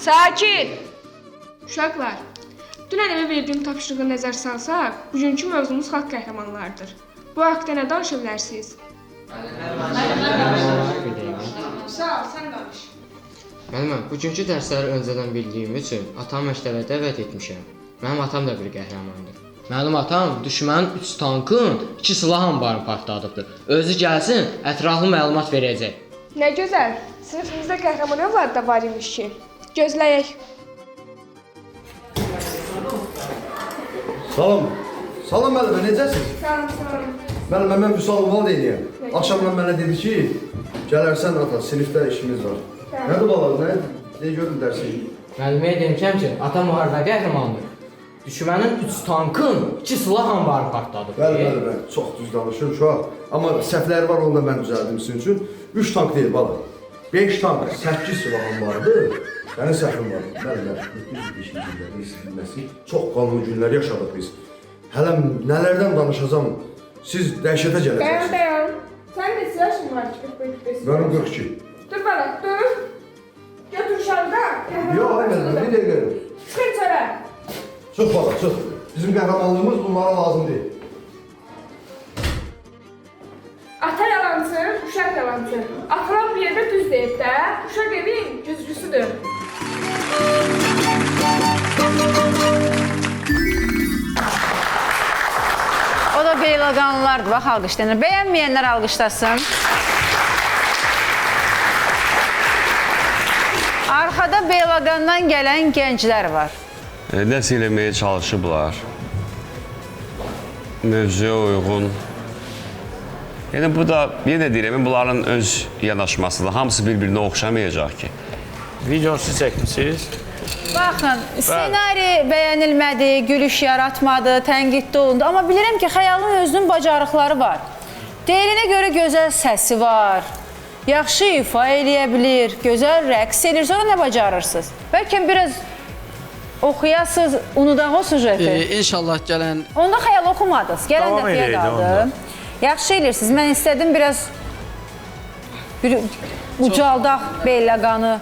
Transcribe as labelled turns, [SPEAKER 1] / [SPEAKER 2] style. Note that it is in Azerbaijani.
[SPEAKER 1] Sakin! Uşaqlar, dünən evə verdiyim tapşırığı nəzər salsaq, bugünkü mövzumuz xalq qəhrəmanlarıdır. Bu haqda nə danışa bilərsiniz? Sağ ol, sən danış.
[SPEAKER 2] Müəllimə, bugünkü dərsləri öncədən bildiyim üçün atamı məktəbə dəvət etmişəm. Mənim atam da bir qəhrəmandır. Mənim atam düşmənin 3 tankın, 2 silah anbarını partladıbdır. Özü gəlsin, ətraflı məlumat verəcək.
[SPEAKER 1] Nə gözəl, sinifimizdə qəhrəman övladı da var imiş ki. Gözləyək.
[SPEAKER 3] Salam. Salam müəllimə, necəsiz?
[SPEAKER 1] Salam, salam.
[SPEAKER 3] Müəllimə, mən Vüsal Valideyiniyəm. Axşamdan mənə dedi ki, gələrsən ata, sinifdə işimiz var. Nədir bala, nə? Deyə görün dərsi.
[SPEAKER 2] Müəlliməyə demişəm ki, atam müharibə qəhrəmandır. Düşmənin 3 tankın, 2 silah anbarını partladıbdır.
[SPEAKER 3] Bəli, bəli, çox düz danışır uşaq. Amma səhvləri var, onu da mən düzəldim sizin üçün. 3 tank deyil bala. 5 tank, 8 silahım vardı. Sənin səhvin var. Müəllimə, biz bilməsi, çox qanun günlər yaşadıq biz. Hələ nələrdən danışacağım, siz dəhşətə gələcəksiniz.
[SPEAKER 1] Dayan. Sən neçə yaşın var ki, 45?
[SPEAKER 3] Mənim 42.
[SPEAKER 1] Dur bana, dur. Götür uşaqda.
[SPEAKER 3] Yox, ay müəllimə, bir dəqiqə.
[SPEAKER 1] Çıxın çölə.
[SPEAKER 3] Çıx bala, çıx. Bizim qəhrəmanlığımız bunlara lazım deyil.
[SPEAKER 1] Ata yalancı, uşaq yalancı. Atalar bir yerdə düz deyib də, uşaq evin güzgüsüdür.
[SPEAKER 4] O da beyləqanlılardır, bax alqışlayınlar. Bəyənməyənlər alqışlasın. Arxada beyləqandan gələn gənclər var.
[SPEAKER 5] Nəsə eləməyə çalışıblar. Mövzuya uyğun. Yəni bu da, yenə deyirəm, bunların öz yanaşmasıdır. Hamısı bir-birinə oxşamayacaq ki.
[SPEAKER 6] Videosu çəkmişsiniz.
[SPEAKER 4] Baxın, ssenari bəyənilmədi, gülüş yaratmadı, tənqiddə olundu. Amma bilirəm ki, xəyalın özünün bacarıqları var. Deyilinə görə gözəl səsi var. Yaxşı ifa eləyə bilir, gözəl rəqs edir. Sonra nə bacarırsınız? Bəlkə biraz oxuyasınız, unudaq o sujeti.
[SPEAKER 7] İnşallah gələn...
[SPEAKER 4] Onda xəyal oxumadınız, gələn
[SPEAKER 6] Davam
[SPEAKER 4] dəfəyə
[SPEAKER 6] edəydi
[SPEAKER 4] qaldı.
[SPEAKER 6] onda.
[SPEAKER 4] Yaxşı eləyirsiniz, mən istədim biraz ucaldaq beyləqanı.